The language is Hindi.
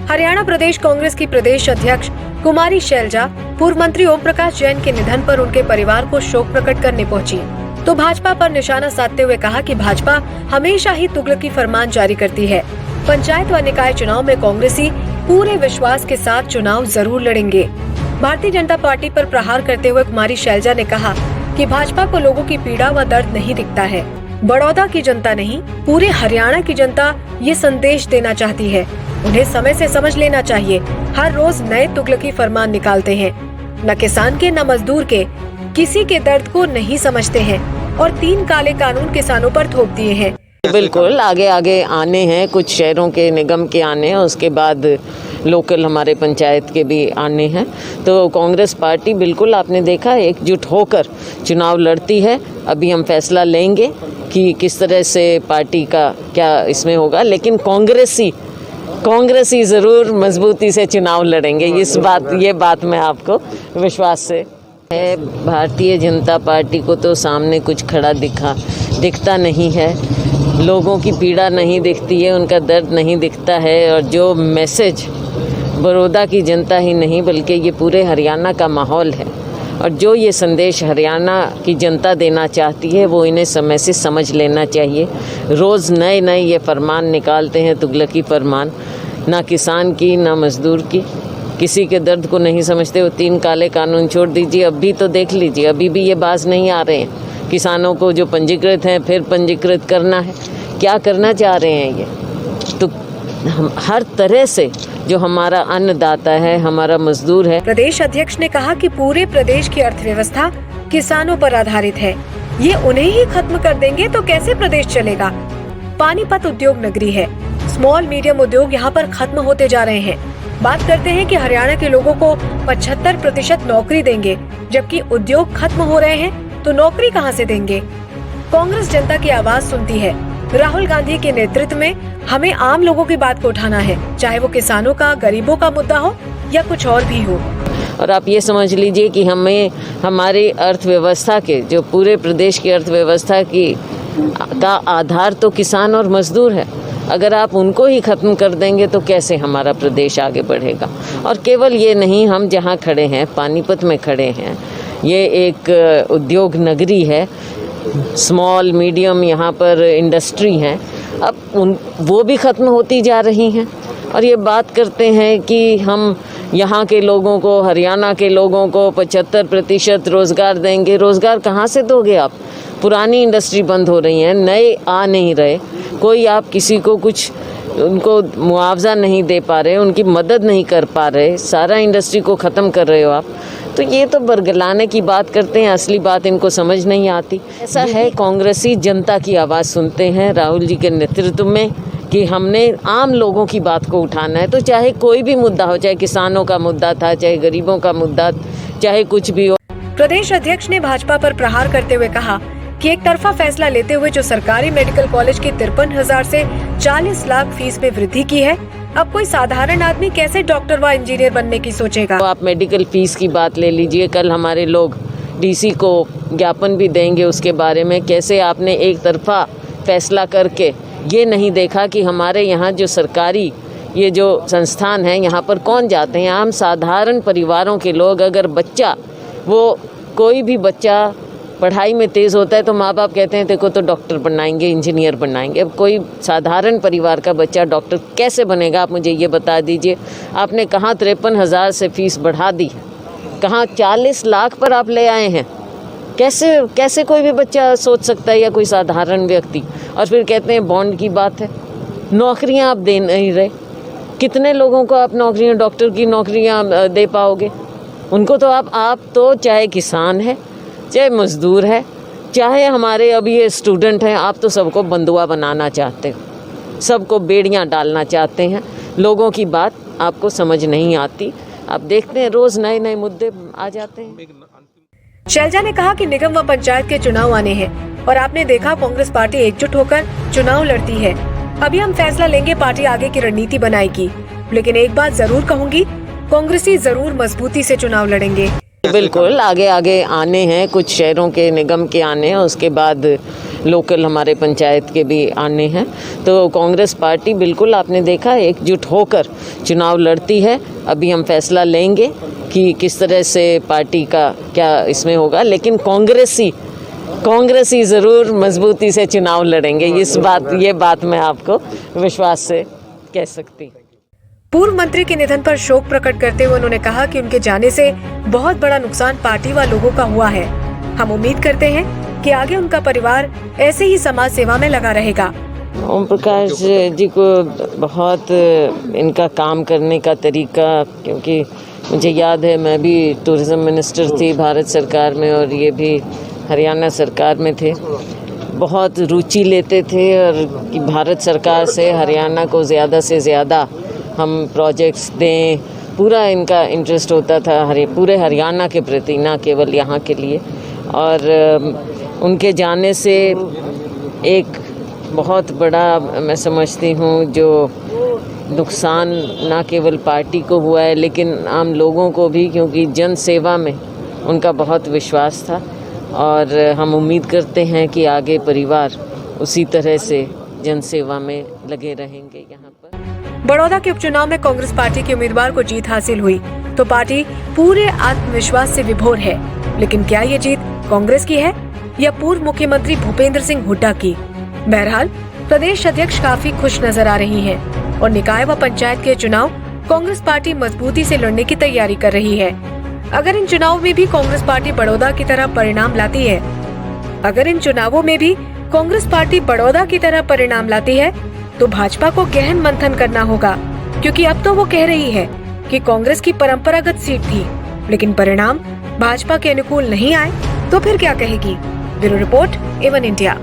हरियाणा प्रदेश कांग्रेस की प्रदेश अध्यक्ष कुमारी शैलजा पूर्व मंत्री ओम प्रकाश जैन के निधन पर उनके परिवार को शोक प्रकट करने पहुंची, तो भाजपा पर निशाना साधते हुए कहा कि भाजपा हमेशा ही तुगलकी फरमान जारी करती है। पंचायत व निकाय चुनाव में कांग्रेसी पूरे विश्वास के साथ चुनाव जरूर लड़ेंगे। भारतीय जनता पार्टी पर प्रहार करते हुए कुमारी शैलजा ने कहा कि भाजपा को लोगों की पीड़ा व दर्द नहीं दिखता है। बड़ौदा की जनता नहीं, पूरे हरियाणा की जनता ये संदेश देना चाहती है। उन्हें समय से समझ लेना चाहिए। हर रोज नए तुगलकी फरमान निकालते हैं, न किसान के न मजदूर के, किसी के दर्द को नहीं समझते हैं और 3 काले कानून किसानों पर थोप दिए हैं। बिल्कुल आगे आगे आने हैं, कुछ शहरों के निगम के आने हैं, उसके बाद लोकल हमारे पंचायत के भी आने हैं। तो कांग्रेस पार्टी बिल्कुल आपने देखा एकजुट होकर चुनाव लड़ती है। अभी हम फैसला लेंगे कि किस तरह से पार्टी का क्या इसमें होगा, लेकिन कांग्रेसी ज़रूर मजबूती से चुनाव लड़ेंगे। ये बात मैं आपको विश्वास से है। भारतीय जनता पार्टी को तो सामने कुछ खड़ा दिखता नहीं है, लोगों की पीड़ा नहीं दिखती है, उनका दर्द नहीं दिखता है। और जो मैसेज बड़ौदा की जनता ही नहीं बल्कि ये पूरे हरियाणा का माहौल है, और जो ये संदेश हरियाणा की जनता देना चाहती है वो इन्हें समय से समझ लेना चाहिए। रोज़ नए ये फरमान निकालते हैं, तुगलकी फरमान, ना किसान की ना मजदूर की, किसी के दर्द को नहीं समझते। वो 3 काले कानून छोड़ दीजिए, अभी तो देख लीजिए, अभी भी ये बाज नहीं आ रहे हैं। किसानों को जो पंजीकृत हैं फिर पंजीकृत करना है, क्या करना चाह रहे हैं ये? तो हर तरह से जो हमारा अन्नदाता है, हमारा मजदूर है। प्रदेश अध्यक्ष ने कहा कि पूरे प्रदेश की अर्थव्यवस्था किसानों पर आधारित है, ये उन्हें ही खत्म कर देंगे तो कैसे प्रदेश चलेगा। पानीपत उद्योग नगरी है, स्मॉल मीडियम उद्योग यहाँ पर खत्म होते जा रहे हैं। बात करते हैं कि हरियाणा के लोगों को 75% नौकरी देंगे, जबकि उद्योग खत्म हो रहे हैं तो नौकरी कहां से देंगे। कांग्रेस जनता की आवाज सुनती है। राहुल गांधी के नेतृत्व में हमें आम लोगों की बात को उठाना है, चाहे वो किसानों का, गरीबों का मुद्दा हो या कुछ और भी हो। और आप ये समझ लीजिए कि हमें हमारी अर्थव्यवस्था के, जो पूरे प्रदेश की अर्थव्यवस्था का आधार तो किसान और मजदूर है। अगर आप उनको ही ख़त्म कर देंगे तो कैसे हमारा प्रदेश आगे बढ़ेगा। और केवल ये नहीं, हम जहाँ खड़े हैं, पानीपत में खड़े हैं, ये एक उद्योग नगरी है, स्मॉल मीडियम यहाँ पर इंडस्ट्री हैं, अब वो भी ख़त्म होती जा रही हैं। और ये बात करते हैं कि हम यहाँ के लोगों को, हरियाणा के लोगों को 75% रोज़गार देंगे। रोज़गार कहाँ से दोगे आप? पुरानी इंडस्ट्री बंद हो रही हैं, नए आ नहीं रहे, कोई आप किसी को कुछ उनको मुआवजा नहीं दे पा रहे, उनकी मदद नहीं कर पा रहे, सारा इंडस्ट्री को ख़त्म कर रहे हो आप। तो ये तो बरगलाने की बात करते हैं, असली बात इनको समझ नहीं आती। ऐसा है, कांग्रेसी जनता की आवाज़ सुनते हैं राहुल जी के नेतृत्व में कि हमने आम लोगों की बात को उठाना है। तो चाहे कोई भी मुद्दा हो, चाहे किसानों का मुद्दा था, चाहे गरीबों का मुद्दा, चाहे कुछ भी हो। प्रदेश अध्यक्ष ने भाजपा पर प्रहार करते हुए कहा कि एक तरफा फैसला लेते हुए जो सरकारी मेडिकल कॉलेज की 53,000 से 40 लाख फीस में वृद्धि की है, अब कोई साधारण आदमी कैसे डॉक्टर व इंजीनियर बनने की सोचेगा। तो आप मेडिकल फीस की बात ले लीजिए, कल हमारे लोग डीसी को ज्ञापन भी देंगे उसके बारे में। कैसे आपने एक तरफा फैसला करके ये नहीं देखा कि हमारे यहाँ जो सरकारी ये जो संस्थान है, यहाँ पर कौन जाते हैं? आम साधारण परिवारों के लोग। अगर बच्चा, वो कोई भी बच्चा पढ़ाई में तेज़ होता है तो माँ बाप कहते हैं देखो तो डॉक्टर बनाएंगे, इंजीनियर बनाएंगे। अब कोई साधारण परिवार का बच्चा डॉक्टर कैसे बनेगा? आप मुझे ये बता दीजिए। आपने कहाँ 53,000 से फीस बढ़ा दी, कहाँ 40 लाख पर आप ले आए हैं? कैसे कोई भी बच्चा सोच सकता है, या कोई साधारण व्यक्ति? और फिर कहते हैं बॉन्ड की बात है। नौकरियाँ आप दे नहीं रहे, कितने लोगों को आप नौकरियाँ, डॉक्टर की नौकरियाँ दे पाओगे? उनको तो आप तो चाहे किसान है, चाहे मजदूर है, चाहे हमारे अभी ये स्टूडेंट हैं, आप तो सबको बंधुआ बनाना चाहते हो, सबको बेड़ियां डालना चाहते हैं। लोगों की बात आपको समझ नहीं आती। आप देखते हैं रोज़ नए मुद्दे आ जाते हैं। शैलजा ने कहा कि निगम व पंचायत के चुनाव आने हैं और आपने देखा कांग्रेस पार्टी एकजुट होकर चुनाव लड़ती है। अभी हम फैसला लेंगे, पार्टी आगे की रणनीति बनाएगी। लेकिन एक बात जरूर कहूँगी, कांग्रेसी जरूर मजबूती से चुनाव लड़ेंगे। बिल्कुल आगे आने हैं, कुछ शहरों के निगम के आने हैं, उसके बाद लोकल हमारे पंचायत के भी आने हैं। तो कांग्रेस पार्टी बिल्कुल आपने देखा एकजुट होकर चुनाव लड़ती है। अभी हम फैसला लेंगे कि किस तरह से पार्टी का क्या इसमें होगा, लेकिन कांग्रेसी ज़रूर मजबूती से चुनाव लड़ेंगे। ये बात मैं आपको विश्वास से कह सकती। पूर्व मंत्री के निधन पर शोक प्रकट करते हुए उन्होंने कहा कि उनके जाने से बहुत बड़ा नुकसान पार्टी व लोगों का हुआ है। हम उम्मीद करते हैं कि आगे उनका परिवार ऐसे ही समाज सेवा में लगा रहेगा। ओम प्रकाश जी को बहुत इनका काम करने का तरीका, क्योंकि मुझे याद है मैं भी टूरिज़्म मिनिस्टर थी भारत सरकार में और ये भी हरियाणा सरकार में थे। बहुत रुचि लेते थे और कि भारत सरकार से हरियाणा को ज़्यादा से ज़्यादा हम प्रोजेक्ट्स दें, पूरा इनका इंटरेस्ट होता था पूरे हरियाणा के प्रति, ना केवल यहाँ के लिए। और उनके जाने से एक बहुत बड़ा मैं समझती हूँ जो नुकसान ना केवल पार्टी को हुआ है लेकिन आम लोगों को भी, क्योंकि जन सेवा में उनका बहुत विश्वास था और हम उम्मीद करते हैं कि आगे परिवार उसी तरह से जन सेवा में लगे रहेंगे। यहाँ पर बड़ौदा के उपचुनाव में कांग्रेस पार्टी के उम्मीदवार को जीत हासिल हुई तो पार्टी पूरे आत्मविश्वास से विभोर है, लेकिन क्या ये जीत कांग्रेस की है या पूर्व मुख्यमंत्री भूपेंद्र सिंह हुड्डा की? बहरहाल प्रदेश अध्यक्ष काफी खुश नजर आ रही हैं और निकाय व पंचायत के चुनाव कांग्रेस पार्टी मजबूती से लड़ने की तैयारी कर रही है। अगर इन चुनावों में भी कांग्रेस पार्टी बड़ौदा की तरह परिणाम लाती है तो भाजपा को गहन मंथन करना होगा, क्योंकि अब तो वो कह रही है कि कांग्रेस की परंपरागत सीट थी, लेकिन परिणाम भाजपा के अनुकूल नहीं आए तो फिर क्या कहेगी? Bureau report, A1 India.